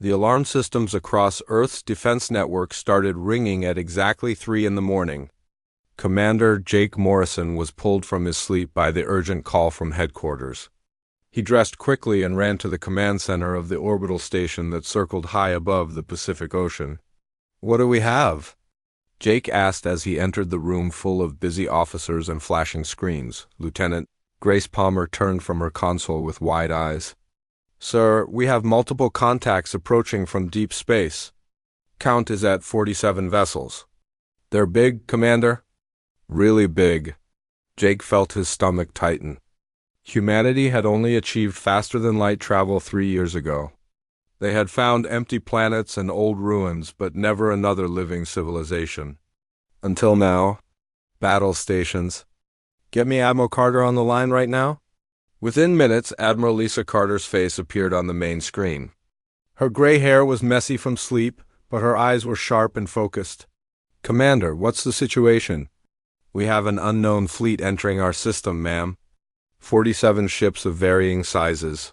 The alarm systems across Earth's defense network started ringing at exactly 3 in the morning. Commander Jake Morrison was pulled from his sleep by the urgent call from headquarters. He dressed quickly and ran to the command center of the orbital station that circled high above the Pacific Ocean. "What do we have?" Jake asked as he entered the room full of busy officers and flashing screens. Lieutenant Grace Palmer turned from her console with wide eyes. "Sir, we have multiple contacts approaching from deep space. Count is at 47 vessels. They're big, Commander?" "Really big." Jake felt his stomach tighten. Humanity had only achieved faster-than-light travel 3 years ago. They had found empty planets and old ruins, but never another living civilization. Until now. Battle stations. "Get me Admiral Carter on the line right now?" Within minutes, Admiral Lisa Carter's face appeared on the main screen. Her gray hair was messy from sleep, but her eyes were sharp and focused. "Commander, what's the situation?" "We have an unknown fleet entering our system, ma'am. 47 ships of varying sizes.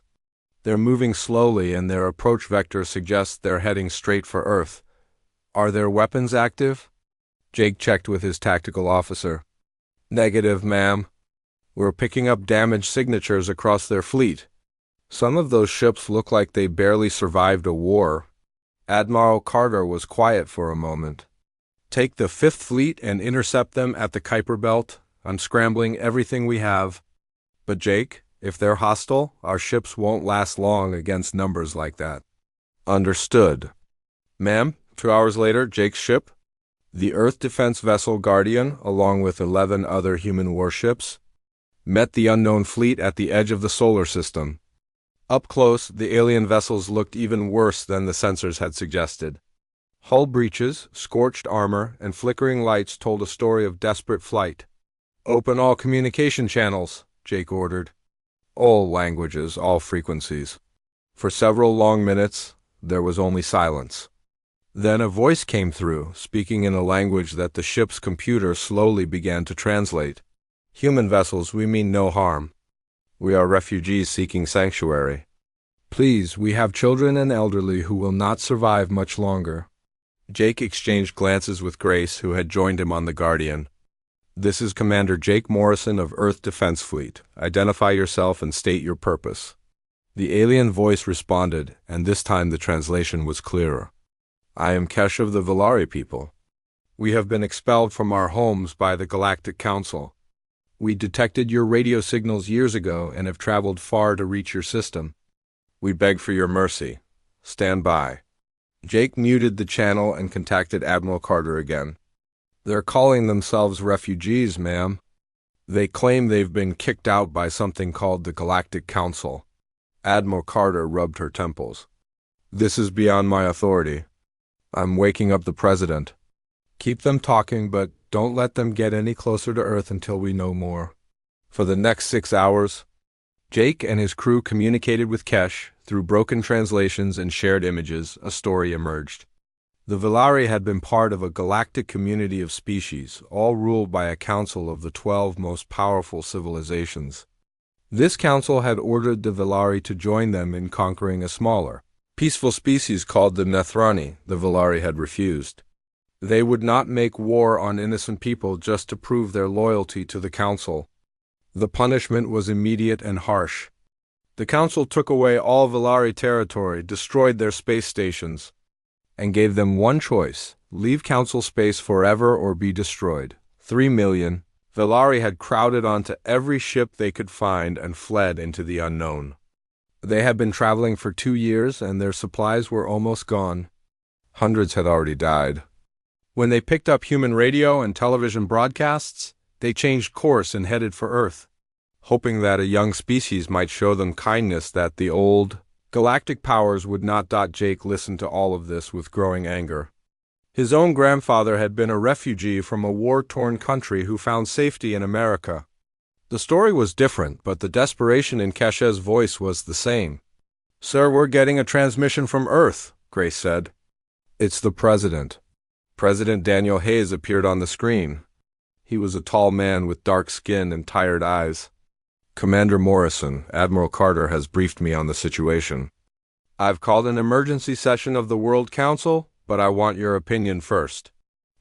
They're moving slowly, and their approach vector suggests they're heading straight for Earth. Are their weapons active?" Jake checked with his tactical officer. "Negative, ma'am. We're picking up damage signatures across their fleet. Some of those ships look like they barely survived a war." Admiral Carter was quiet for a moment. "Take the 5th Fleet and intercept them at the Kuiper Belt. I'm scrambling everything we have." "But Jake, if they're hostile, our ships won't last long against numbers like that." "Understood." "Ma'am," 2 hours later, Jake's ship, the Earth defense vessel Guardian, along with 11 other human warships, met the unknown fleet at the edge of the solar system. Up close, the alien vessels looked even worse than the sensors had suggested. Hull breaches, scorched armor, and flickering lights told a story of desperate flight. "Open all communication channels," Jake ordered. All languages, all frequencies. For several long minutes, there was only silence. Then a voice came through, speaking in a language that the ship's computer slowly began to translate. "Human vessels, we mean no harm. We are refugees seeking sanctuary. Please, we have children and elderly who will not survive much longer." Jake exchanged glances with Grace, who had joined him on the Guardian. "This is Commander Jake Morrison of Earth Defense Fleet. Identify yourself and state your purpose." The alien voice responded, and this time the translation was clearer. "I am Kesh of the Velari people. We have been expelled from our homes by the Galactic Council. We detected your radio signals years ago and have traveled far to reach your system. We beg for your mercy. Stand by." Jake muted the channel and contacted Admiral Carter again. "They're calling themselves refugees, ma'am. They claim they've been kicked out by something called the Galactic Council." Admiral Carter rubbed her temples. "This is beyond my authority. I'm waking up the president. Keep them talking, but don't let them get any closer to Earth until we know more." For the next 6 hours, Jake and his crew communicated with Kesh. Through broken translations and shared images, a story emerged. The Velari had been part of a galactic community of species, all ruled by a council of the 12 most powerful civilizations. This council had ordered the Velari to join them in conquering a smaller, peaceful species called the Nethrani. The Velari had refused. They would not make war on innocent people just to prove their loyalty to the council. The punishment was immediate and harsh. The council took away all Velari territory, destroyed their space stations, and gave them one choice: leave council space forever or be destroyed. 3 million Velari had crowded onto every ship they could find and fled into the unknown. They had been traveling for 2 years, and their supplies were almost gone. Hundreds had already died. When they picked up human radio and television broadcasts, they changed course and headed for Earth, hoping that a young species might show them kindness that the old galactic powers would not. Jake listened to all of this with growing anger. His own grandfather had been a refugee from a war-torn country who found safety in America. The story was different, but the desperation in Kesh's voice was the same. "Sir, we're getting a transmission from Earth," Grace said. "It's the President." President Daniel Hayes appeared on the screen. He was a tall man with dark skin and tired eyes. "Commander Morrison, Admiral Carter has briefed me on the situation. I've called an emergency session of the World Council, but I want your opinion first.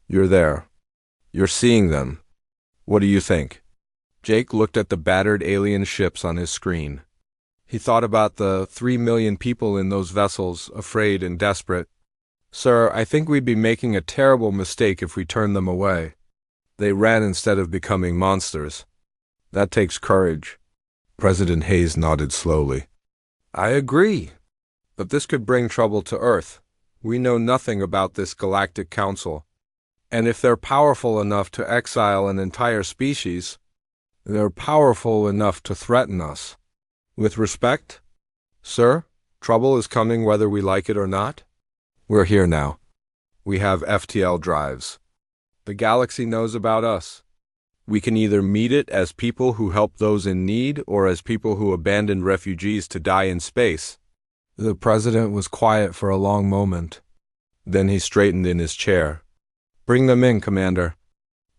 You're there. You're seeing them. What do you think? Jake looked at the battered alien ships on his screen. He thought about the 3 million people in those vessels, afraid and desperate. Sir, I think we'd be making a terrible mistake if we turned them away. They ran instead of becoming monsters. That takes courage. President Hayes nodded slowly. I agree. But this could bring trouble to Earth. We know nothing about this Galactic Council. And if they're powerful enough to exile an entire species, they're powerful enough to threaten us. With respect, sir, trouble is coming whether we like it or not. We're here now. We have FTL drives. The galaxy knows about us. We can either meet it as people who help those in need or as people who abandoned refugees to die in space. The president was quiet for a long moment. Then he straightened in his chair. Bring them in, Commander.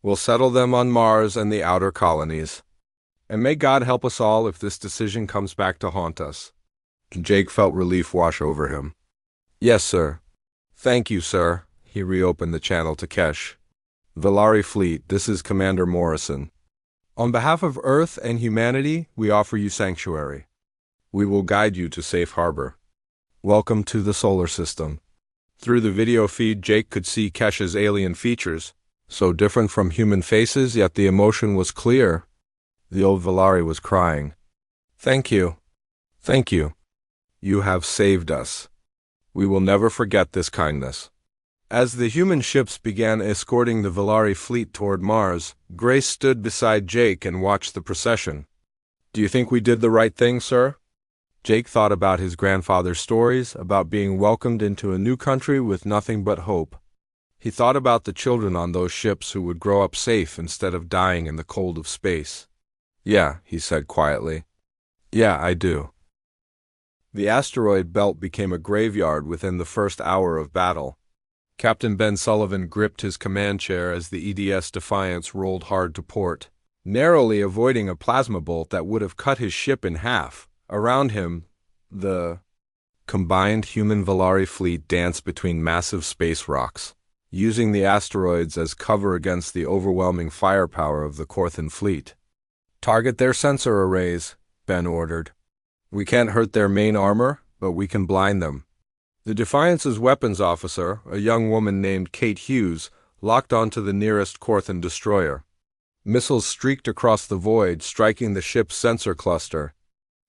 We'll settle them on Mars and the outer colonies. And may God help us all if this decision comes back to haunt us. Jake felt relief wash over him. Yes, sir. Thank you, sir. He reopened the channel to Kesh. Velari Fleet, this is Commander Morrison. On behalf of Earth and humanity, we offer you sanctuary. We will guide you to safe harbor. Welcome to the solar system. Through the video feed, Jake could see Kesh's alien features, so different from human faces, yet the emotion was clear. The old Velari was crying. Thank you. Thank you. You have saved us. We will never forget this kindness. As the human ships began escorting the Velari fleet toward Mars, Grace stood beside Jake and watched the procession. Do you think we did the right thing, sir? Jake thought about his grandfather's stories, about being welcomed into a new country with nothing but hope. He thought about the children on those ships who would grow up safe instead of dying in the cold of space. Yeah, he said quietly. Yeah, I do. The asteroid belt became a graveyard within the first hour of battle. Captain Ben Sullivan gripped his command chair as the EDS Defiance rolled hard to port, narrowly avoiding a plasma bolt that would have cut his ship in half. Around him, the combined human Velari fleet danced between massive space rocks, using the asteroids as cover against the overwhelming firepower of the Korthan fleet. Target their sensor arrays, Ben ordered. We can't hurt their main armor, but we can blind them. The Defiance's weapons officer, a young woman named Kate Hughes, locked onto the nearest Korthan destroyer. Missiles streaked across the void, striking the ship's sensor cluster.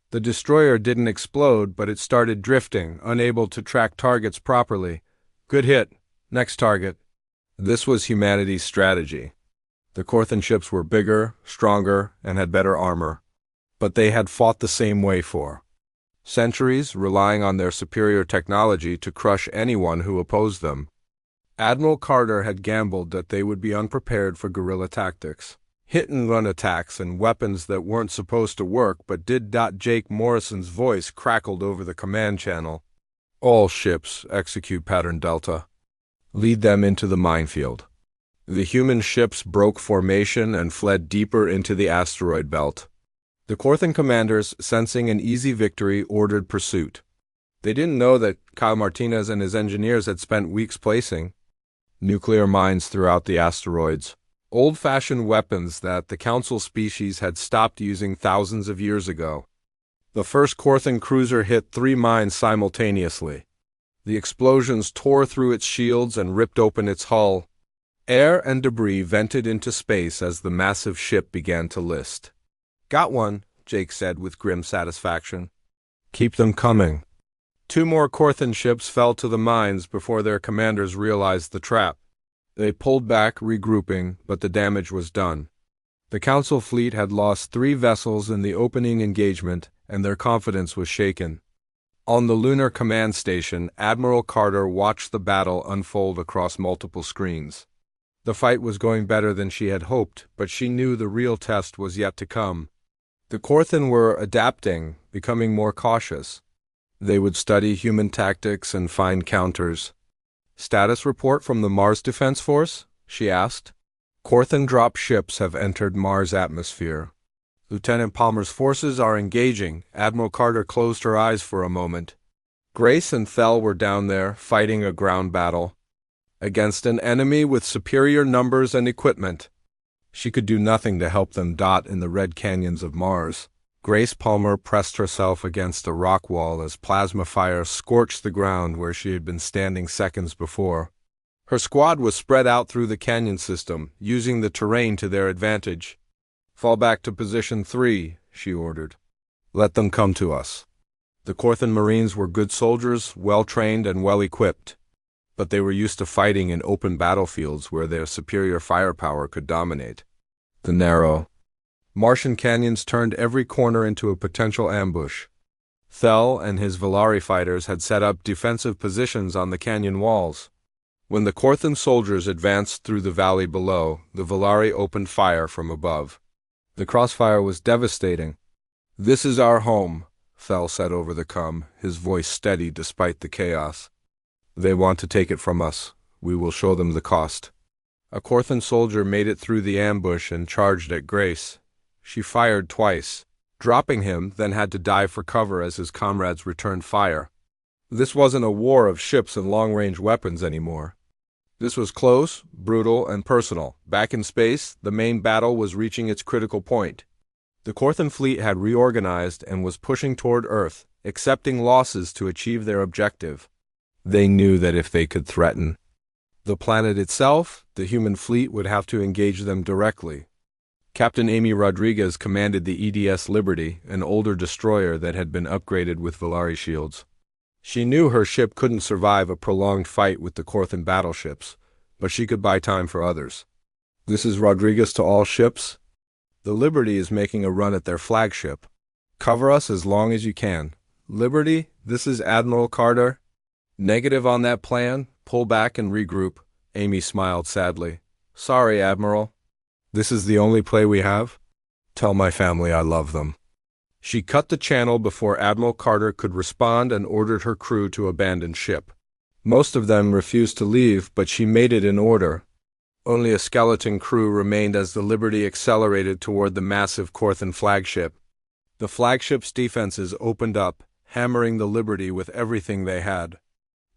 The destroyer didn't explode, but it started drifting, unable to track targets properly. Good hit. Next target. This was humanity's strategy. The Korthan ships were bigger, stronger, and had better armor. But they had fought the same way for centuries, relying on their superior technology to crush anyone who opposed them. Admiral Carter had gambled that they would be unprepared for guerrilla tactics, hit-and-run attacks, and weapons that weren't supposed to work but did. Jake Morrison's voice crackled over the command channel. All ships execute pattern Delta. Lead them into the minefield. The human ships broke formation and fled deeper into the asteroid belt. The Korthan commanders, sensing an easy victory, ordered pursuit. They didn't know that Kyle Martinez and his engineers had spent weeks placing nuclear mines throughout the asteroids, old-fashioned weapons that the Council species had stopped using thousands of years ago. The first Korthan cruiser hit 3 mines simultaneously. The explosions tore through its shields and ripped open its hull. Air and debris vented into space as the massive ship began to list. Got one, Jake said with grim satisfaction. Keep them coming. 2 more Korthan ships fell to the mines before their commanders realized the trap. They pulled back, regrouping, but the damage was done. The Council fleet had lost 3 vessels in the opening engagement, and their confidence was shaken. On the lunar command station, Admiral Carter watched the battle unfold across multiple screens. The fight was going better than she had hoped, but she knew the real test was yet to come. The Korthan were adapting, becoming more cautious. They would study human tactics and find counters. Status report from the Mars Defense Force? She asked. Korthan drop ships have entered Mars atmosphere. Lieutenant Palmer's forces are engaging. Admiral Carter closed her eyes for a moment. Grace and Thel were down there, fighting a ground battle against an enemy with superior numbers and equipment. She could do nothing to help them dot in the red canyons of Mars. Grace Palmer pressed herself against a rock wall as plasma fire scorched the ground where she had been standing seconds before. Her squad was spread out through the canyon system, using the terrain to their advantage. "Fall back to position 3, she ordered. "Let them come to us." The Corthan Marines were good soldiers, well-trained and well-equipped, but they were used to fighting in open battlefields where their superior firepower could dominate. The narrow Martian canyons turned every corner into a potential ambush. Thel and his Volari fighters had set up defensive positions on the canyon walls. When the Corthan soldiers advanced through the valley below, the Volari opened fire from above. The crossfire was devastating. "This is our home," Thel said over the comm, his voice steady despite the chaos. "They want to take it from us. We will show them the cost." A Corthan soldier made it through the ambush and charged at Grace. She fired twice, dropping him, then had to dive for cover as his comrades returned fire. This wasn't a war of ships and long-range weapons anymore. This was close, brutal, and personal. Back in space, the main battle was reaching its critical point. The Corthan fleet had reorganized and was pushing toward Earth, accepting losses to achieve their objective. They knew that if they could threaten the planet itself, the human fleet would have to engage them directly. Captain Amy Rodriguez commanded the EDS Liberty, an older destroyer that had been upgraded with Volari shields. She knew her ship couldn't survive a prolonged fight with the Corthan battleships, but she could buy time for others. "This is Rodriguez to all ships. The Liberty is making a run at their flagship. Cover us as long as you can. Liberty, this is Admiral Carter. Negative on that plan. Pull back and regroup." Amy smiled sadly. "Sorry, Admiral. This is the only play we have? Tell my family I love them." She cut the channel before Admiral Carter could respond and ordered her crew to abandon ship. Most of them refused to leave, but she made it in order. Only a skeleton crew remained as the Liberty accelerated toward the massive Corthan flagship. The flagship's defenses opened up, hammering the Liberty with everything they had.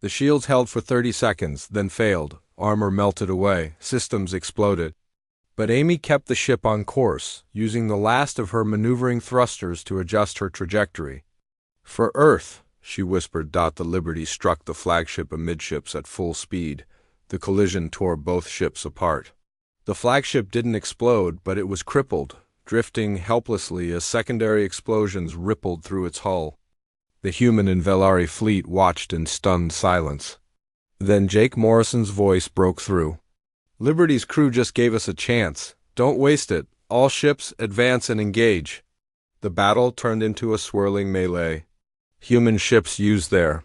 The shields held for 30 seconds, then failed. Armor melted away. Systems exploded. But Amy kept the ship on course, using the last of her maneuvering thrusters to adjust her trajectory. "For Earth," she whispered. The Liberty struck the flagship amidships at full speed. The collision tore both ships apart. The flagship didn't explode, but it was crippled, drifting helplessly as secondary explosions rippled through its hull. The human and Volari fleet watched in stunned silence. Then Jake Morrison's voice broke through. "Liberty's crew just gave us a chance. Don't waste it. All ships, advance and engage." The battle turned into a swirling melee. Human ships used their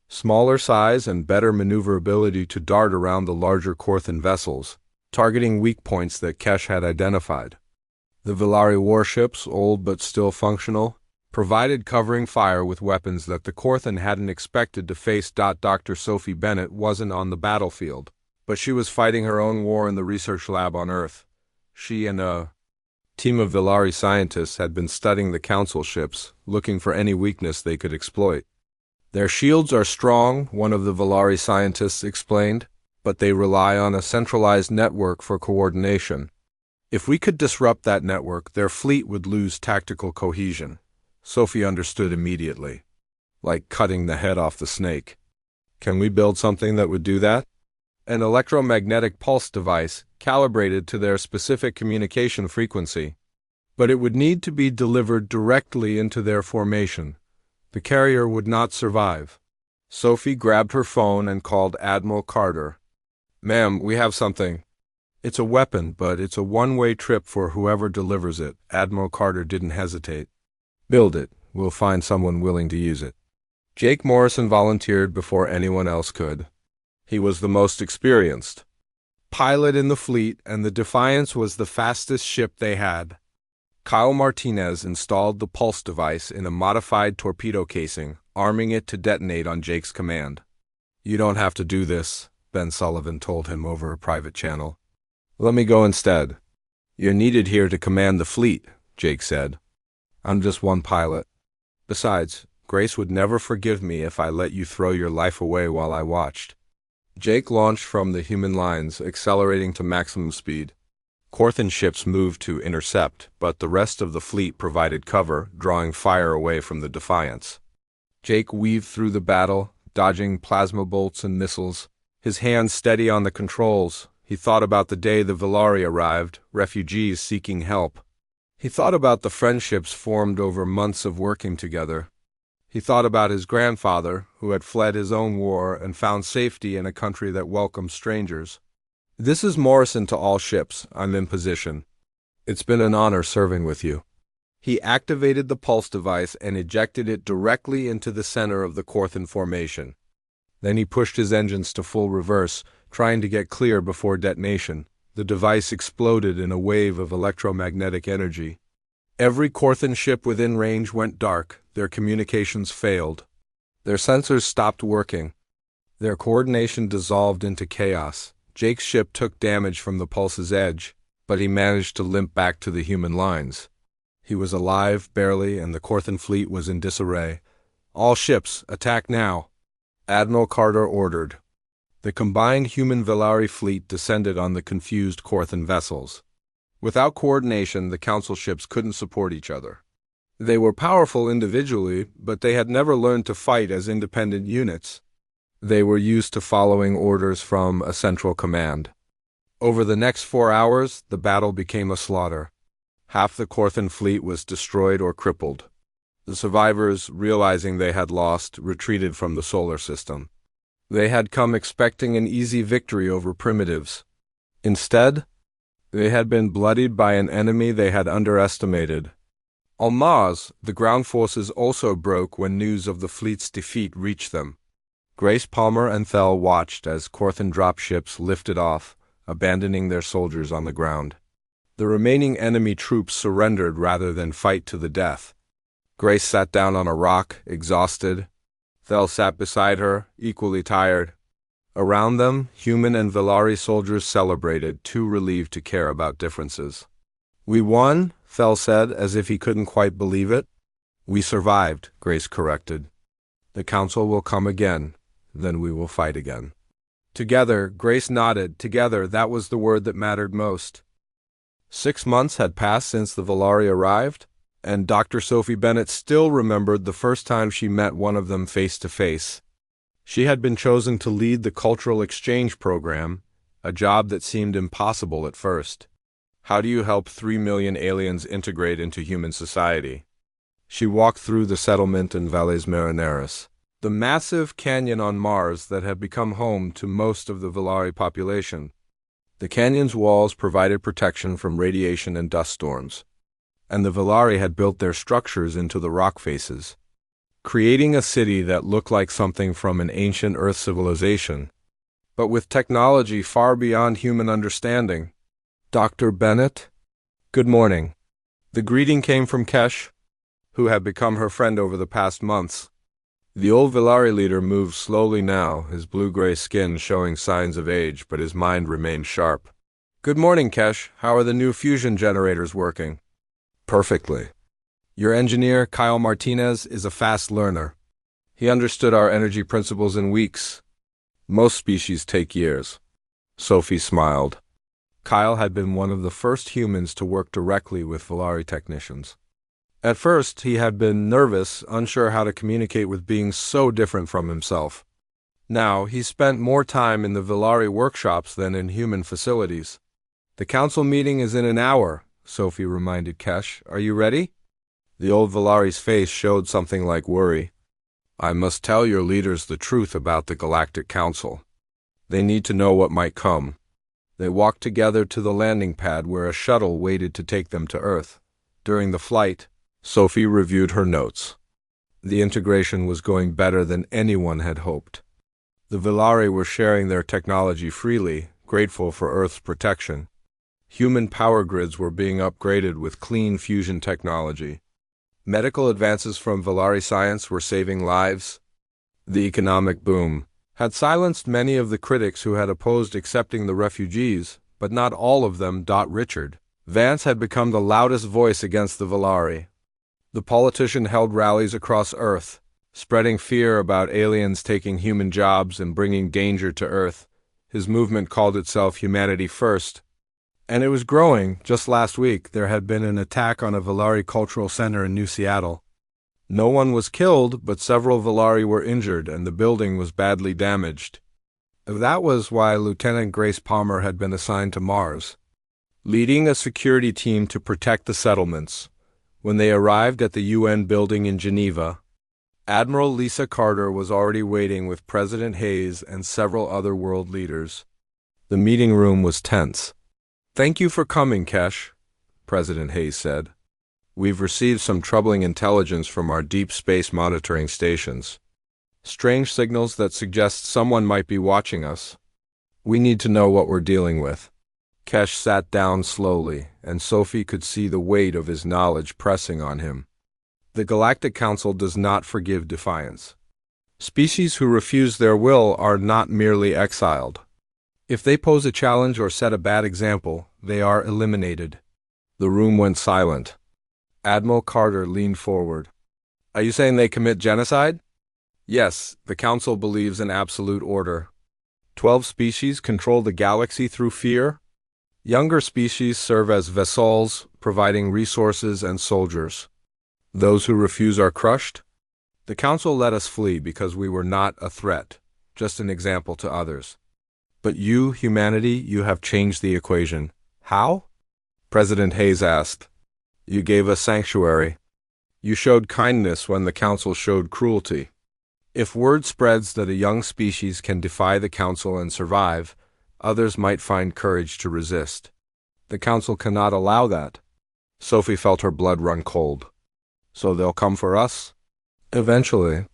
smaller size and better maneuverability to dart around the larger Corthan vessels, targeting weak points that Kesh had identified. The Volari warships, old but still functional, provided covering fire with weapons that the Corthan hadn't expected to face. Dr. Sophie Bennett wasn't on the battlefield, but she was fighting her own war in the research lab on Earth. She and a team of Volari scientists had been studying the Council ships, looking for any weakness they could exploit. "Their shields are strong," one of the Volari scientists explained, "but they rely on a centralized network for coordination. If we could disrupt that network, their fleet would lose tactical cohesion." Sophie understood immediately. "Like cutting the head off the snake." "Can we build something that would do that?" "An electromagnetic pulse device, calibrated to their specific communication frequency. But it would need to be delivered directly into their formation. The carrier would not survive." Sophie grabbed her phone and called Admiral Carter. "Ma'am, we have something. It's a weapon, but it's a one-way trip for whoever delivers it." Admiral Carter didn't hesitate. "Build it. We'll find someone willing to use it." Jake Morrison volunteered before anyone else could. He was the most experienced pilot in the fleet, and the Defiance was the fastest ship they had. Kyle Martinez installed the pulse device in a modified torpedo casing, arming it to detonate on Jake's command. "You don't have to do this," Ben Sullivan told him over a private channel. "Let me go instead." "You're needed here to command the fleet," Jake said. "I'm just one pilot. Besides, Grace would never forgive me if I let you throw your life away while I watched. Jake launched from the human lines, accelerating to maximum speed. Corthan ships moved to intercept, but the rest of the fleet provided cover, drawing fire away from the Defiance. Jake weaved through the battle, dodging plasma bolts and missiles, his hands steady on the controls. He thought about the day the Velari arrived, refugees seeking help. He thought about the friendships formed over months of working together. He thought about his grandfather, who had fled his own war and found safety in a country that welcomed strangers. This is Morrison to all ships. I'm in position. It's been an honor serving with you. He activated the pulse device and ejected it directly into the center of the Corthan formation. Then he pushed his engines to full reverse, trying to get clear before detonation. The device exploded in a wave of electromagnetic energy. Every Corthan ship within range went dark. Their communications failed. Their sensors stopped working. Their coordination dissolved into chaos. Jake's ship took damage from the pulse's edge, but he managed to limp back to the human lines. He was alive, barely, and the Corthan fleet was in disarray. All ships, attack now. Admiral Carter ordered. The combined human-Velari fleet descended on the confused Corthan vessels. Without coordination, the Council ships couldn't support each other. They were powerful individually, but they had never learned to fight as independent units. They were used to following orders from a central command. Over the next 4 hours, the battle became a slaughter. Half the Corthan fleet was destroyed or crippled. The survivors, realizing they had lost, retreated from the solar system. They had come expecting an easy victory over primitives. Instead, they had been bloodied by an enemy they had underestimated. On Mars, the ground forces also broke when news of the fleet's defeat reached them. Grace, Palmer, and Thel watched as Corthan dropships lifted off, abandoning their soldiers on the ground. The remaining enemy troops surrendered rather than fight to the death. Grace sat down on a rock, exhausted. Thel sat beside her, equally tired. Around them, human and Velari soldiers celebrated, too relieved to care about differences. "We won," Thel said, as if he couldn't quite believe it. "We survived," Grace corrected. "The Council will come again, then we will fight again." Together, Grace nodded. Together, that was the word that mattered most. 6 months had passed since the Velari arrived, and Dr. Sophie Bennett still remembered the first time she met one of them face to face. She had been chosen to lead the cultural exchange program, a job that seemed impossible at first. How do you help 3 million aliens integrate into human society? She walked through the settlement in Valles Marineris, the massive canyon on Mars that had become home to most of the Velari population. The canyon's walls provided protection from radiation and dust storms, and the Velari had built their structures into the rock faces, creating a city that looked like something from an ancient Earth civilization, but with technology far beyond human understanding. "Dr. Bennett?" "Good morning." The greeting came from Kesh, who had become her friend over the past months. The old Velari leader moved slowly now, his blue-gray skin showing signs of age, but his mind remained sharp. "Good morning, Kesh. How are the new fusion generators working?" "Perfectly. Your engineer, Kyle Martinez, is a fast learner. He understood our energy principles in weeks. Most species take years." Sophie smiled. Kyle had been one of the first humans to work directly with Velari technicians. At first, he had been nervous, unsure how to communicate with beings so different from himself. Now, he spent more time in the Velari workshops than in human facilities. "The council meeting is in an hour," Sophie reminded Kesh. "Are you ready?" The old Velari's face showed something like worry. "I must tell your leaders the truth about the Galactic Council. They need to know what might come." They walked together to the landing pad where a shuttle waited to take them to Earth. During the flight, Sophie reviewed her notes. The integration was going better than anyone had hoped. The Velari were sharing their technology freely, grateful for Earth's protection. Human power grids were being upgraded with clean fusion technology. Medical advances from Velari science were saving lives. The economic boom had silenced many of the critics who had opposed accepting the refugees, but not all of them. Richard Vance had become the loudest voice against the Velari. The politician held rallies across Earth, spreading fear about aliens taking human jobs and bringing danger to Earth. His movement called itself Humanity First, and it was growing. Just last week, there had been an attack on a Valari cultural center in New Seattle. No one was killed, but several Valari were injured, and the building was badly damaged. That was why Lieutenant Grace Palmer had been assigned to Mars, leading a security team to protect the settlements. When they arrived at the UN building in Geneva, Admiral Lisa Carter was already waiting with President Hayes and several other world leaders. The meeting room was tense. "Thank you for coming, Kesh," President Hayes said. "We've received some troubling intelligence from our deep space monitoring stations. Strange signals that suggest someone might be watching us. We need to know what we're dealing with." Kesh sat down slowly, and Sophie could see the weight of his knowledge pressing on him. The Galactic Council does not forgive defiance. Species who refuse their will are not merely exiled. If they pose a challenge or set a bad example, they are eliminated. The room went silent. Admiral Carter leaned forward. "Are you saying they commit genocide?" "Yes, the Council believes in absolute order. 12 species control the galaxy through fear. Younger species serve as vassals, providing resources and soldiers. Those who refuse are crushed. The Council let us flee because we were not a threat, just an example to others. But you, humanity, you have changed the equation. How?" President Hayes asked. "You gave us sanctuary. You showed kindness when the Council showed cruelty. If word spreads that a young species can defy the Council and survive, others might find courage to resist. The Council cannot allow that." Sophie felt her blood run cold. "So they'll come for us?" "Eventually.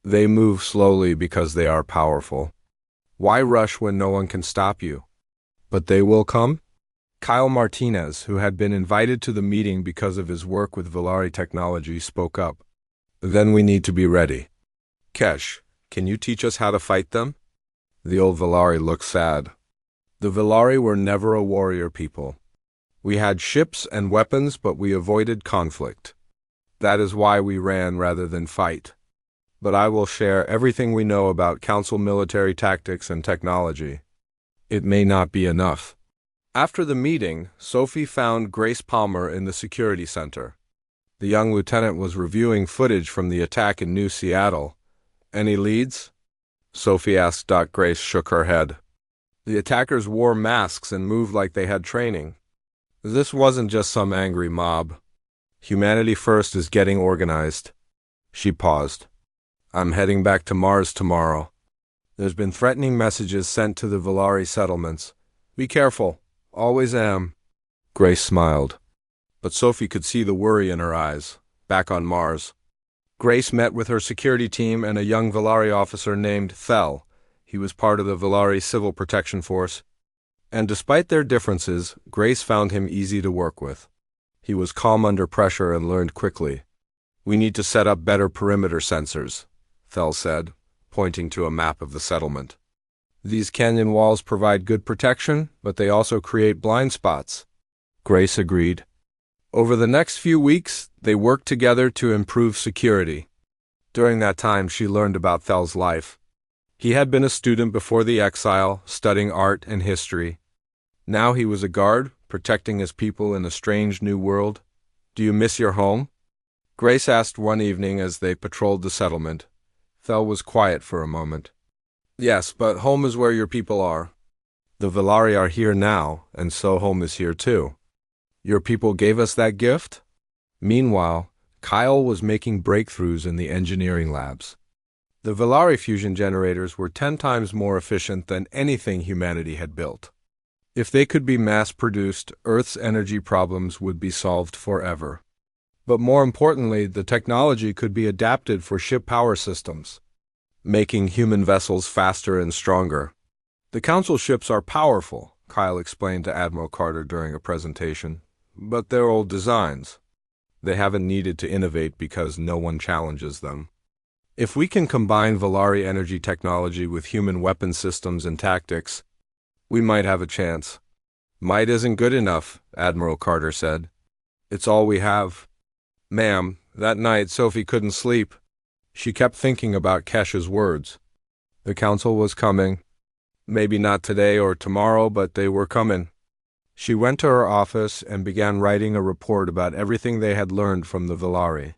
They move slowly because they are powerful. Why rush when no one can stop you?" "But they will come?" Kyle Martinez, who had been invited to the meeting because of his work with Valari technology, spoke up. "Then we need to be ready. Kesh, can you teach us how to fight them?" The old Valari looked sad. "The Valari were never a warrior people. We had ships and weapons, but we avoided conflict. That is why we ran rather than fight. But I will share everything we know about Council military tactics and technology. It may not be enough." After the meeting, Sophie found Grace Palmer in the security center. The young lieutenant was reviewing footage from the attack in New Seattle. "Any leads?" Sophie asked. Grace shook her head. "The attackers wore masks and moved like they had training. This wasn't just some angry mob. Humanity First is getting organized." She paused. "I'm heading back to Mars tomorrow. There's been threatening messages sent to the Valari settlements. Be careful. Always am." Grace smiled, but Sophie could see the worry in her eyes. Back on Mars, Grace met with her security team and a young Valari officer named Thel. He was part of the Valari Civil Protection Force, and despite their differences, Grace found him easy to work with. He was calm under pressure and learned quickly. "We need to set up better perimeter sensors," Thel said, pointing to a map of the settlement. "These canyon walls provide good protection, but they also create blind spots." Grace agreed. Over the next few weeks, they worked together to improve security. During that time, she learned about Thel's life. He had been a student before the exile, studying art and history. Now he was a guard, protecting his people in a strange new world. "Do you miss your home?" Grace asked one evening as they patrolled the settlement. Thel was quiet for a moment. "Yes, but home is where your people are. The Valari are here now, and so home is here too. Your people gave us that gift?" Meanwhile, Kyle was making breakthroughs in the engineering labs. The Valari fusion generators were 10 times more efficient than anything humanity had built. If they could be mass-produced, Earth's energy problems would be solved forever. But more importantly, the technology could be adapted for ship power systems, making human vessels faster and stronger. "The Council ships are powerful," Kyle explained to Admiral Carter during a presentation, "but they're old designs. They haven't needed to innovate because no one challenges them. If we can combine Valari energy technology with human weapon systems and tactics, we might have a chance." "Might isn't good enough," Admiral Carter said. "It's all we have." "Ma'am, that night Sophie couldn't sleep. She kept thinking about Kesh's words. The council was coming. Maybe not today or tomorrow, but they were coming. She went to her office and began writing a report about everything they had learned from the Valari.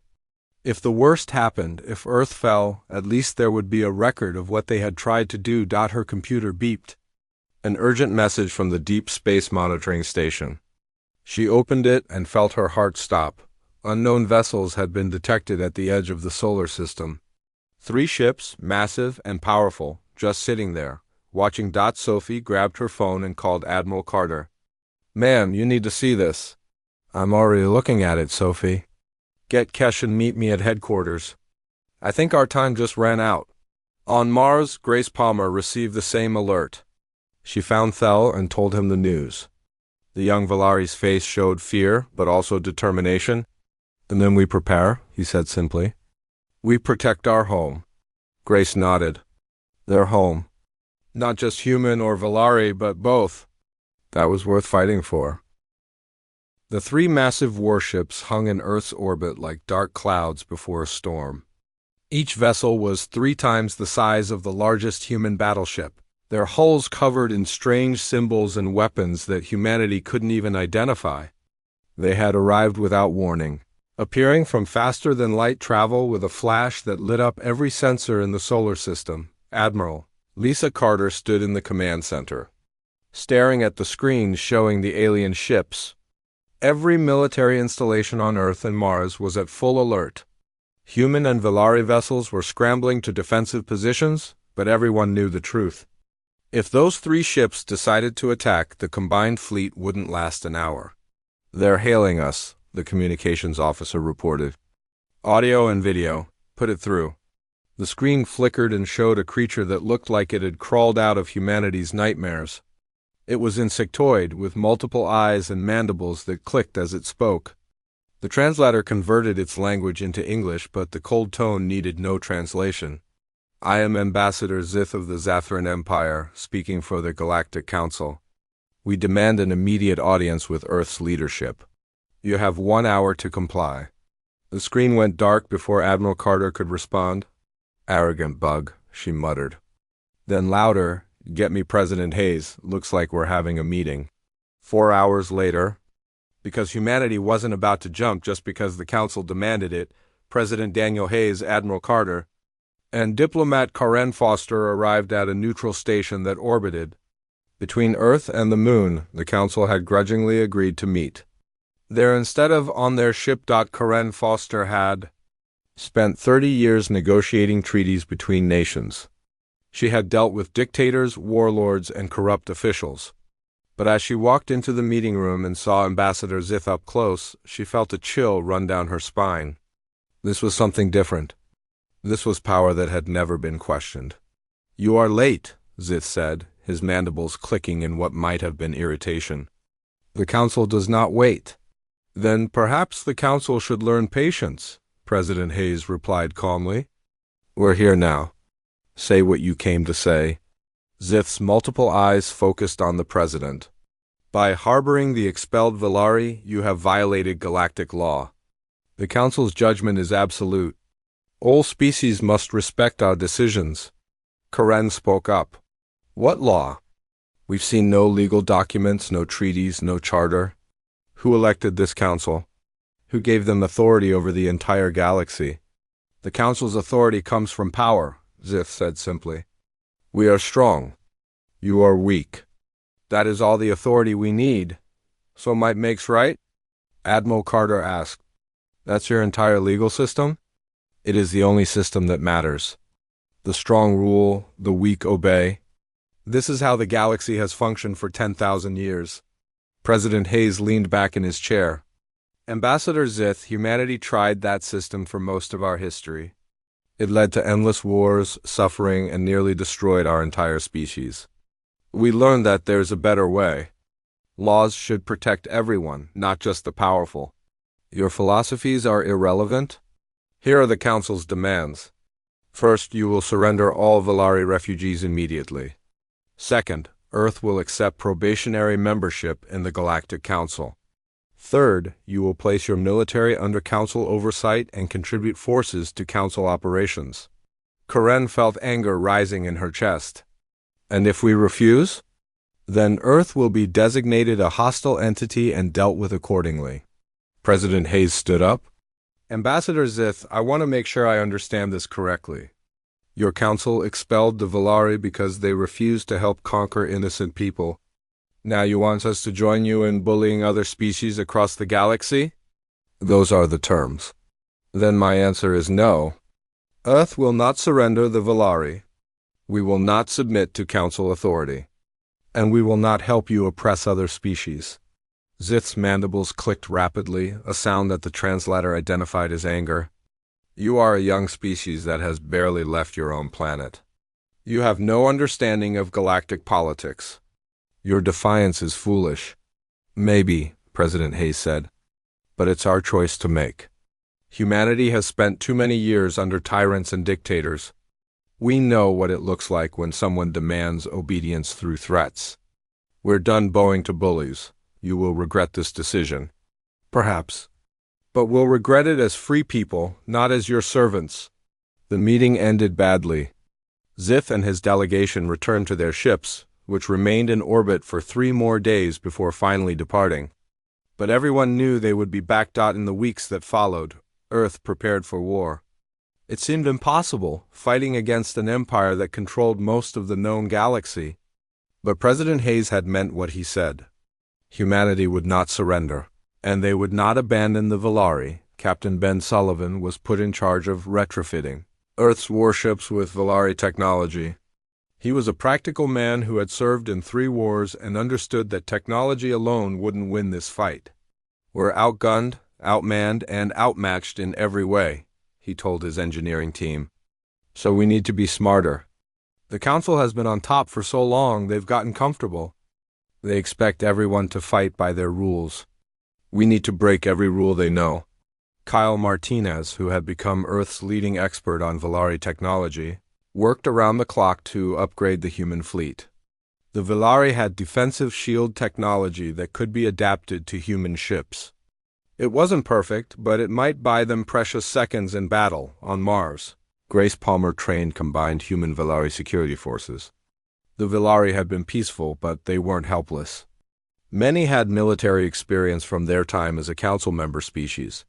If the worst happened, if Earth fell, at least there would be a record of what they had tried to do. Her computer beeped. An urgent message from the Deep Space Monitoring Station. She opened it and felt her heart stop. Unknown vessels had been detected at the edge of the solar system. 3 ships, massive and powerful, just sitting there, watching. Sophie grabbed her phone and called Admiral Carter. "Ma'am, you need to see this." "I'm already looking at it, Sophie." "Get Kesh and meet me at headquarters. I think our time just ran out." On Mars, Grace Palmer received the same alert. She found Thel and told him the news. The young Valari's face showed fear, but also determination. "And then we prepare," he said simply. "We protect our home." Grace nodded. Their home. Not just human or Valari, but both. That was worth fighting for. The 3 massive warships hung in Earth's orbit like dark clouds before a storm. Each vessel was 3 times the size of the largest human battleship, their hulls covered in strange symbols and weapons that humanity couldn't even identify. They had arrived without warning, appearing from faster-than-light travel with a flash that lit up every sensor in the solar system. Admiral Lisa Carter stood in the command center, staring at the screens showing the alien ships. Every military installation on Earth and Mars was at full alert. Human and Valari vessels were scrambling to defensive positions, but everyone knew the truth. If those 3 ships decided to attack, the combined fleet wouldn't last an hour. "They're hailing us," the communications officer reported. "Audio and video. Put it through." The screen flickered and showed a creature that looked like it had crawled out of humanity's nightmares. It was insectoid, with multiple eyes and mandibles that clicked as it spoke. The translator converted its language into English, but the cold tone needed no translation. "I am Ambassador Zith of the Zathran Empire, speaking for the Galactic Council. We demand an immediate audience with Earth's leadership. You have 1 hour to comply." The screen went dark before Admiral Carter could respond. "Arrogant bug," she muttered. Then louder, "Get me President Hayes. Looks like we're having a meeting." 4 hours later, because humanity wasn't about to jump just because the Council demanded it, President Daniel Hayes, Admiral Carter, and diplomat Karen Foster arrived at a neutral station that orbited between Earth and the Moon. The Council had grudgingly agreed to meet there instead of on their ship. Karen Foster had spent 30 years negotiating treaties between nations. She had dealt with dictators, warlords, and corrupt officials. But as she walked into the meeting room and saw Ambassador Zith up close, she felt a chill run down her spine. This was something different. This was power that had never been questioned. "You are late," Zith said, his mandibles clicking in what might have been irritation. "The Council does not wait." "Then perhaps the Council should learn patience," President Hayes replied calmly. "We're here now. Say what you came to say." Zith's multiple eyes focused on the President. "By harboring the expelled Valari, you have violated galactic law. The Council's judgment is absolute. All species must respect our decisions." Karen spoke up. "What law? We've seen no legal documents, no treaties, no charter. Who elected this Council? Who gave them authority over the entire galaxy?" "The Council's authority comes from power," Zith said simply. "We are strong. You are weak. That is all the authority we need. So might makes right?" Admiral Carter asked. "That's your entire legal system?" "It is the only system that matters. The strong rule, the weak obey. This is how the galaxy has functioned for 10,000 years. President Hayes leaned back in his chair. "Ambassador Zith, humanity tried that system for most of our history. It led to endless wars, suffering, and nearly destroyed our entire species. We learned that there's a better way. Laws should protect everyone, not just the powerful. Your philosophies are irrelevant. Here are the Council's demands. First, you will surrender all Valari refugees immediately. Second, Earth will accept probationary membership in the Galactic Council. Third, you will place your military under Council oversight and contribute forces to Council operations. Karen felt anger rising in her chest. And if we refuse? Then Earth will be designated a hostile entity and dealt with accordingly. President Hayes stood up. Ambassador Zith, I want to make sure I understand this correctly. Your council expelled the Volari because they refused to help conquer innocent people. Now you want us to join you in bullying other species across the galaxy? Those are the terms. Then my answer is no. Earth will not surrender the Volari. We will not submit to council authority. And we will not help you oppress other species. Zith's mandibles clicked rapidly, a sound that the translator identified as anger. You are a young species that has barely left your own planet. You have no understanding of galactic politics. Your defiance is foolish. Maybe, President Hayes said, but it's our choice to make. Humanity has spent too many years under tyrants and dictators. We know what it looks like when someone demands obedience through threats. We're done bowing to bullies. You will regret this decision. Perhaps. But we'll regret it as free people, not as your servants. The meeting ended badly. Zith and his delegation returned to their ships, which remained in orbit for 3 more days before finally departing. But everyone knew they would be back. In the weeks that followed, Earth prepared for war. It seemed impossible, fighting against an empire that controlled most of the known galaxy. But President Hayes had meant what he said. Humanity would not surrender, and they would not abandon the Volari. Captain Ben Sullivan was put in charge of retrofitting Earth's warships with Volari technology. He was a practical man who had served in 3 wars and understood that technology alone wouldn't win this fight. We're outgunned, outmanned, and outmatched in every way, he told his engineering team. So we need to be smarter. The council has been on top for so long they've gotten comfortable. They expect everyone to fight by their rules. We need to break every rule they know. Kyle Martinez, who had become Earth's leading expert on Volari technology, worked around the clock to upgrade the human fleet. The Volari had defensive shield technology that could be adapted to human ships. It wasn't perfect, but it might buy them precious seconds in battle on Mars. Grace Palmer trained combined human Volari security forces. The Volari had been peaceful, but they weren't helpless. Many had military experience from their time as a council member species.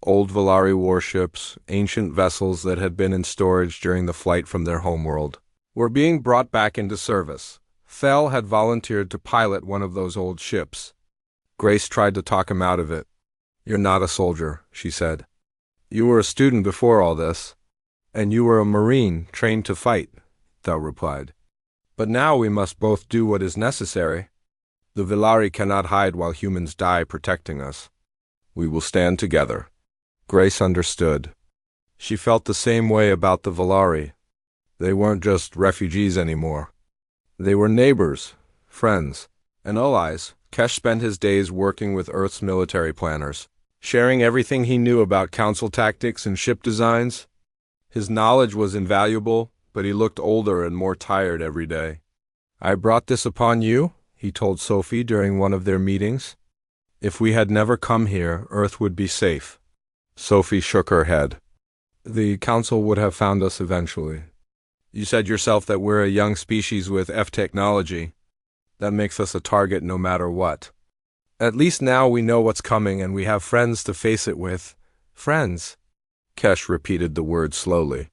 Old Volari warships, ancient vessels that had been in storage during the flight from their homeworld, were being brought back into service. Thel had volunteered to pilot one of those old ships. Grace tried to talk him out of it. You're not a soldier, she said. You were a student before all this. And you were a Marine trained to fight, Thel replied. But now we must both do what is necessary. The Volari cannot hide while humans die protecting us. We will stand together. Grace understood. She felt the same way about the Volari. They weren't just refugees anymore. They were neighbors, friends, and allies. Kesh spent his days working with Earth's military planners, sharing everything he knew about council tactics and ship designs. His knowledge was invaluable, but he looked older and more tired every day. I brought this upon you, he told Sophie during one of their meetings. If we had never come here, Earth would be safe. Sophie shook her head. The council would have found us eventually. You said yourself that we're a young species with F technology. That makes us a target no matter what. At least now we know what's coming and we have friends to face it with. Friends. Kesh repeated the word slowly.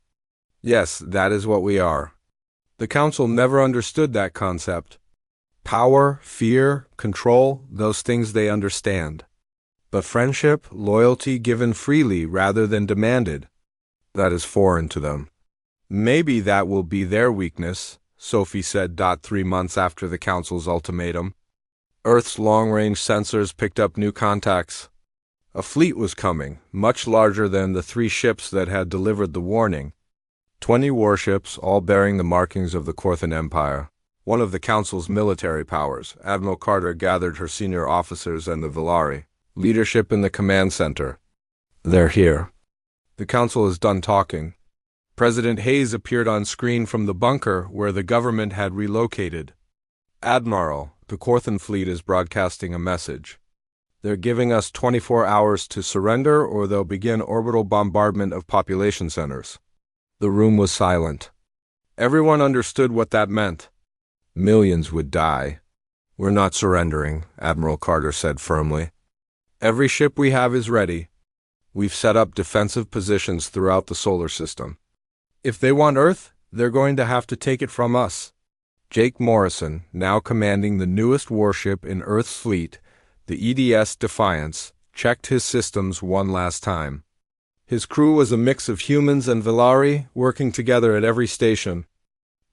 Yes, that is what we are. The council never understood that concept. Power, fear, control, those things they understand. But friendship, loyalty given freely rather than demanded, that is foreign to them. Maybe that will be their weakness, Sophie said. 3 months after the council's ultimatum, Earth's long-range sensors picked up new contacts. A fleet was coming, much larger than the 3 ships that had delivered the warning. 20 warships, all bearing the markings of the Korthan Empire. One of the council's military powers, Admiral Carter gathered her senior officers and the Volari. Leadership in the command center. They're here. The council is done talking. President Hayes appeared on screen from the bunker where the government had relocated. Admiral, the Korthan fleet is broadcasting a message. They're giving us 24 hours to surrender or they'll begin orbital bombardment of population centers. The room was silent. Everyone understood what that meant. Millions would die. We're not surrendering, Admiral Carter said firmly. Every ship we have is ready. We've set up defensive positions throughout the solar system. If they want Earth, they're going to have to take it from us. Jake Morrison, now commanding the newest warship in Earth's fleet, the EDS Defiance, checked his systems one last time. His crew was a mix of humans and Velari, working together at every station.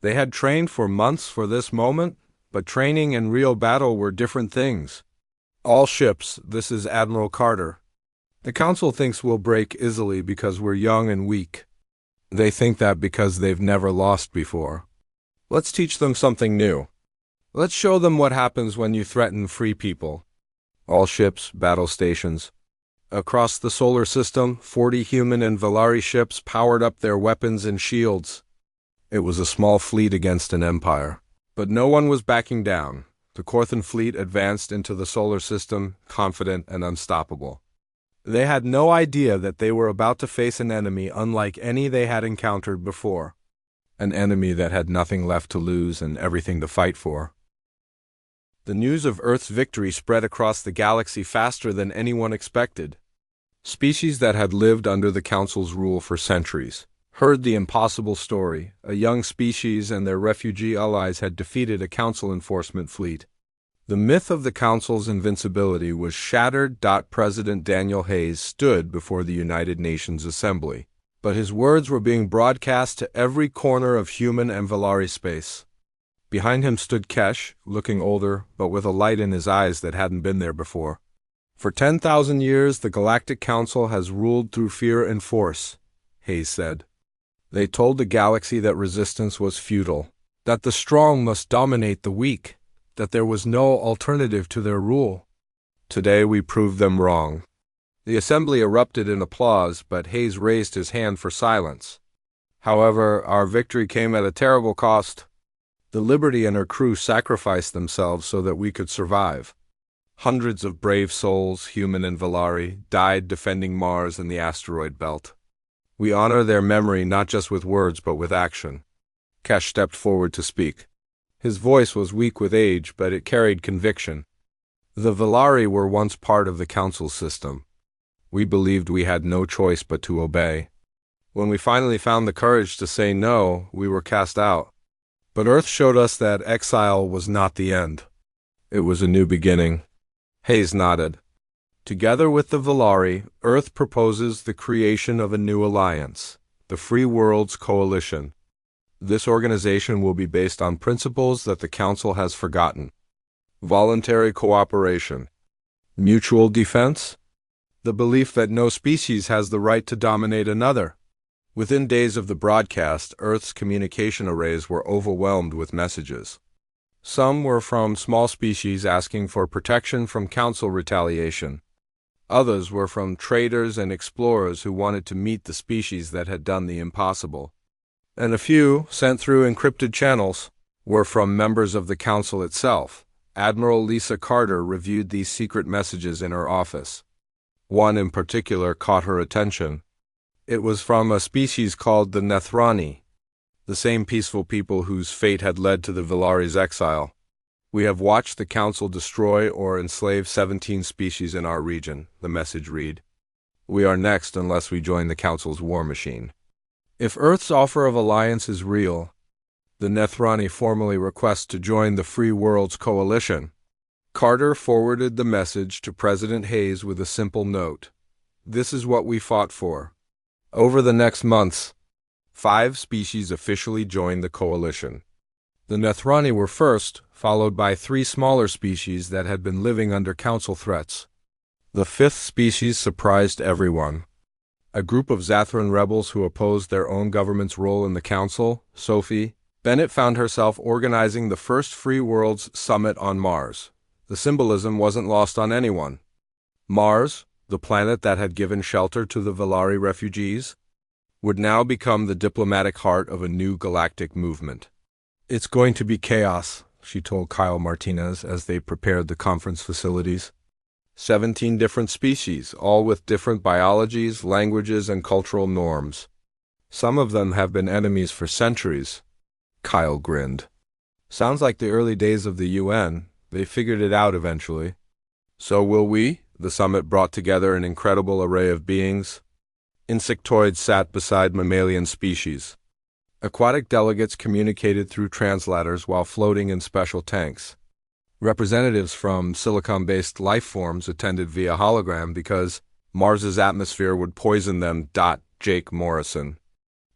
They had trained for months for this moment, but training and real battle were different things. All ships, this is Admiral Carter. The Council thinks we'll break easily because we're young and weak. They think that because they've never lost before. Let's teach them something new. Let's show them what happens when you threaten free people. All ships, battle stations. Across the solar system, 40 human and Velari ships powered up their weapons and shields. It was a small fleet against an empire. But no one was backing down. The Corthan fleet advanced into the solar system, confident and unstoppable. They had no idea that they were about to face an enemy unlike any they had encountered before. An enemy that had nothing left to lose and everything to fight for. The news of Earth's victory spread across the galaxy faster than anyone expected. Species that had lived under the Council's rule for centuries heard the impossible story. A young species and their refugee allies had defeated a Council enforcement fleet. The myth of the Council's invincibility was shattered. President Daniel Hayes stood before the United Nations Assembly, but his words were being broadcast to every corner of human and Velari space. Behind him stood Kesh, looking older, but with a light in his eyes that hadn't been there before. For 10,000 years, the Galactic Council has ruled through fear and force, Hayes said. They told the galaxy that resistance was futile, that the strong must dominate the weak, that there was no alternative to their rule. Today we proved them wrong. The assembly erupted in applause, but Hayes raised his hand for silence. However, our victory came at a terrible cost. The Liberty and her crew sacrificed themselves so that we could survive. Hundreds of brave souls, human and Velari, died defending Mars and the asteroid belt. We honor their memory not just with words but with action. Kesh stepped forward to speak. His voice was weak with age, but it carried conviction. The Velari were once part of the Council system. We believed we had no choice but to obey. When we finally found the courage to say no, we were cast out. But Earth showed us that exile was not the end. It was a new beginning. Hayes nodded. Together with the Velari, Earth proposes the creation of a new alliance, the Free Worlds Coalition. This organization will be based on principles that the Council has forgotten. Voluntary cooperation. Mutual defense. The belief that no species has the right to dominate another. Within days of the broadcast, Earth's communication arrays were overwhelmed with messages. Some were from small species asking for protection from Council retaliation. Others were from traders and explorers who wanted to meet the species that had done the impossible. And a few, sent through encrypted channels, were from members of the Council itself. Admiral Lisa Carter reviewed these secret messages in her office. One in particular caught her attention. It was from a species called the Nethrani, the same peaceful people whose fate had led to the Velari's exile. We have watched the Council destroy or enslave 17 species in our region, the message read. We are next unless we join the Council's war machine. If Earth's offer of alliance is real, the Nethrani formally request to join the Free Worlds Coalition. Carter forwarded the message to President Hayes with a simple note. This is what we fought for. Over the next months, 5 species officially joined the coalition. The Nethrani were first, followed by 3 smaller species that had been living under Council threats. The 5th species surprised everyone. A group of Zathran rebels who opposed their own government's role in the Council, Sophie, Bennett found herself organizing the first Free Worlds Summit on Mars. The symbolism wasn't lost on anyone. Mars, the planet that had given shelter to the Velari refugees, would now become the diplomatic heart of a new galactic movement. It's going to be chaos, she told Kyle Martinez as they prepared the conference facilities. 17 different species, all with different biologies, languages, and cultural norms. Some of them have been enemies for centuries. Kyle grinned. Sounds like the early days of the UN. They figured it out eventually. So will we? The summit brought together an incredible array of beings. Insectoids sat beside mammalian species. Aquatic delegates communicated through translators while floating in special tanks. Representatives from silicon-based life forms attended via hologram because Mars's atmosphere would poison them. Jake Morrison,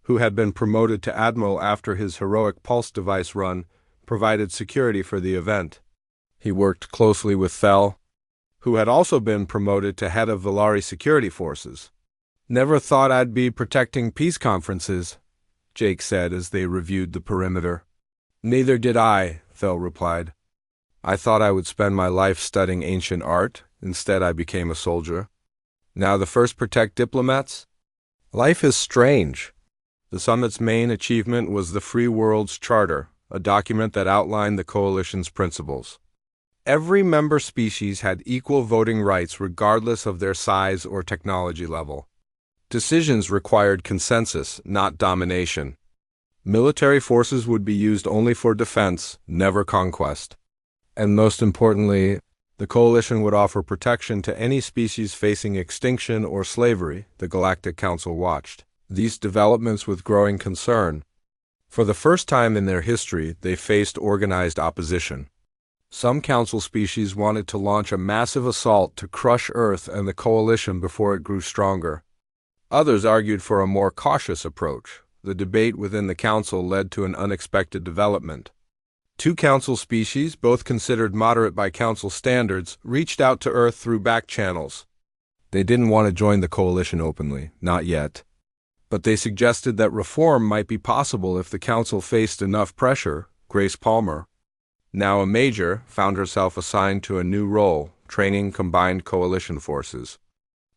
who had been promoted to admiral after his heroic pulse device run, provided security for the event. He worked closely with Fel, who had also been promoted to head of Valari security forces. "Never thought I'd be protecting peace conferences," Jake said as they reviewed the perimeter. "Neither did I," Fel replied. "I thought I would spend my life studying ancient art. Instead, I became a soldier. Now the first protect diplomats? Life is strange." The summit's main achievement was the Free World's Charter, a document that outlined the coalition's principles. Every member species had equal voting rights regardless of their size or technology level. Decisions required consensus, not domination. Military forces would be used only for defense, never conquest. And most importantly, the coalition would offer protection to any species facing extinction or slavery, the Galactic Council watched these developments with growing concern. For the first time in their history, they faced organized opposition. Some council species wanted to launch a massive assault to crush Earth and the coalition before it grew stronger. Others argued for a more cautious approach. The debate within the council led to an unexpected development. Two council species, both considered moderate by council standards, reached out to Earth through back channels. They didn't want to join the coalition openly, not yet. But they suggested that reform might be possible if the council faced enough pressure. Grace Palmer, now a major, found herself assigned to a new role, training combined coalition forces.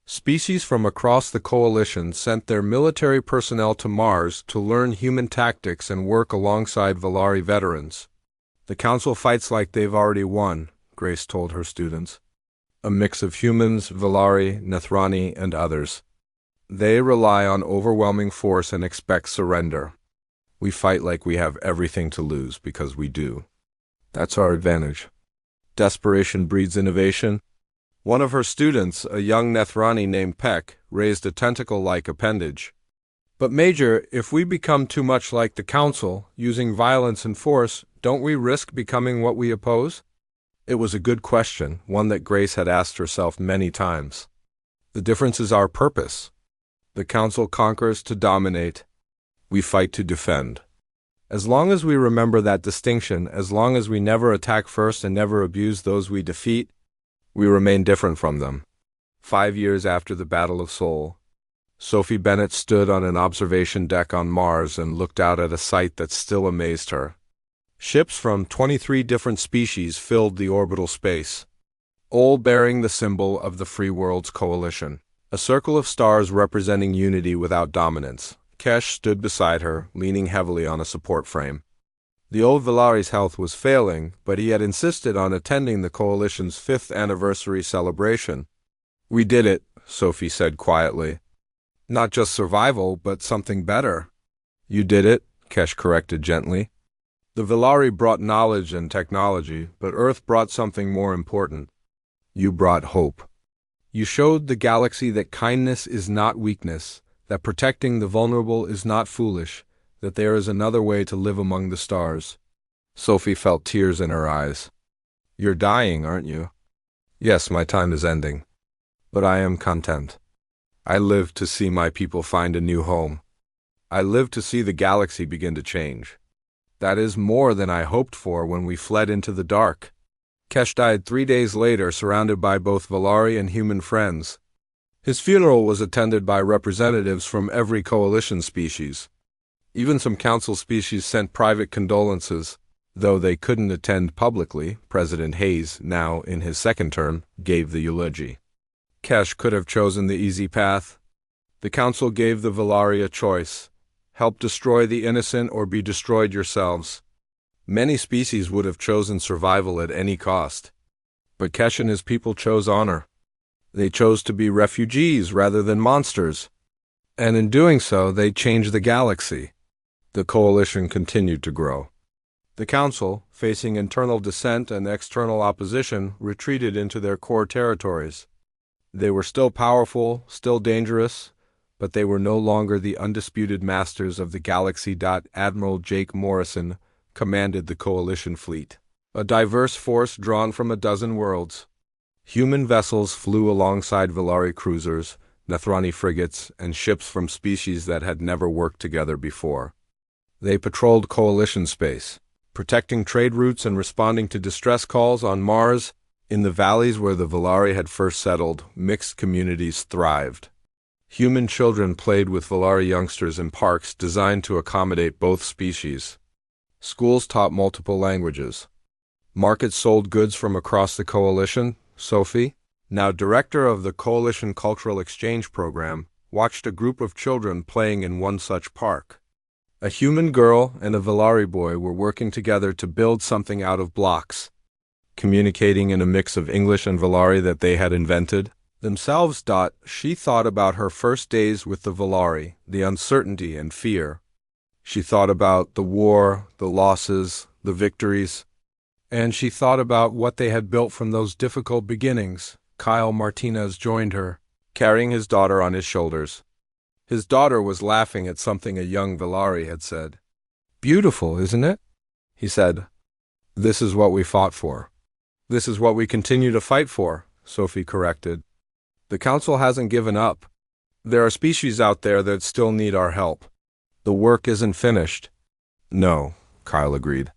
Species from across the coalition sent their military personnel to Mars to learn human tactics and work alongside Valari veterans. "The council fights like they've already won," Grace told her students. "A mix of humans, Valari, Nethrani, and others. They rely on overwhelming force and expect surrender. We fight like we have everything to lose because we do. That's our advantage. Desperation breeds innovation." One of her students, a young Nethrani named Peck, raised a tentacle-like appendage. "But Major, if we become too much like the Council, using violence and force, don't we risk becoming what we oppose?" It was a good question, one that Grace had asked herself many times. "The difference is our purpose. The Council conquers to dominate. We fight to defend. As long as we remember that distinction, as long as we never attack first and never abuse those we defeat, we remain different from them." 5 years after the Battle of Sol, Sophie Bennett stood on an observation deck on Mars and looked out at a sight that still amazed her. Ships from 23 different species filled the orbital space, all bearing the symbol of the Free World's coalition, a circle of stars representing unity without dominance. Kesh stood beside her, leaning heavily on a support frame. The old Valari's health was failing, but he had insisted on attending the coalition's 5th anniversary celebration. "We did it," Sophie said quietly. "Not just survival, but something better." "You did it," Kesh corrected gently. "The Valari brought knowledge and technology, but Earth brought something more important. You brought hope. You showed the galaxy that kindness is not weakness, that protecting the vulnerable is not foolish, that there is another way to live among the stars." Sophie felt tears in her eyes. "You're dying, aren't you?" "Yes, my time is ending. But I am content. I live to see my people find a new home. I live to see the galaxy begin to change. That is more than I hoped for when we fled into the dark." Kesh died 3 days later, surrounded by both Valari and human friends. His funeral was attended by representatives from every coalition species. Even some council species sent private condolences, though they couldn't attend publicly. President Hayes, now in his 2nd term, gave the eulogy. Kesh could have chosen the easy path. The council gave the Valari a choice: help destroy the innocent or be destroyed yourselves. Many species would have chosen survival at any cost. But Kesh and his people chose honor. They chose to be refugees rather than monsters. And in doing so, they changed the galaxy. The coalition continued to grow. The Council, facing internal dissent and external opposition, retreated into their core territories. They were still powerful, still dangerous, but they were no longer the undisputed masters of the galaxy. Admiral Jake Morrison commanded the coalition fleet, a diverse force drawn from a dozen worlds. Human vessels flew alongside Velari cruisers, Nethrani frigates, and ships from species that had never worked together before. They patrolled coalition space, protecting trade routes and responding to distress calls on Mars. In the valleys where the Velari had first settled, mixed communities thrived. Human children played with Velari youngsters in parks designed to accommodate both species. Schools taught multiple languages. Markets sold goods from across the coalition. Sophie, now director of the Coalition Cultural Exchange Program, watched a group of children playing in one such park. A human girl and a Velari boy were working together to build something out of blocks, communicating in a mix of English and Velari that they had invented themselves. She thought about her first days with the Velari, the uncertainty and fear. She thought about the war, the losses, the victories, and she thought about what they had built from those difficult beginnings. Kyle Martinez joined her, carrying his daughter on his shoulders. His daughter was laughing at something a young Velari had said. "Beautiful, isn't it?" he said. "This is what we fought for. This is what we continue to fight for," Sophie corrected. "The Council hasn't given up. There are species out there that still need our help. The work isn't finished." "No," Kyle agreed.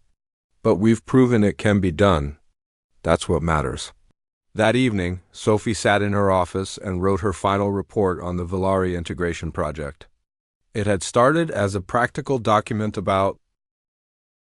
"But we've proven it can be done. That's what matters." That evening, Sophie sat in her office and wrote her final report on the Velari integration project. It had started as a practical document about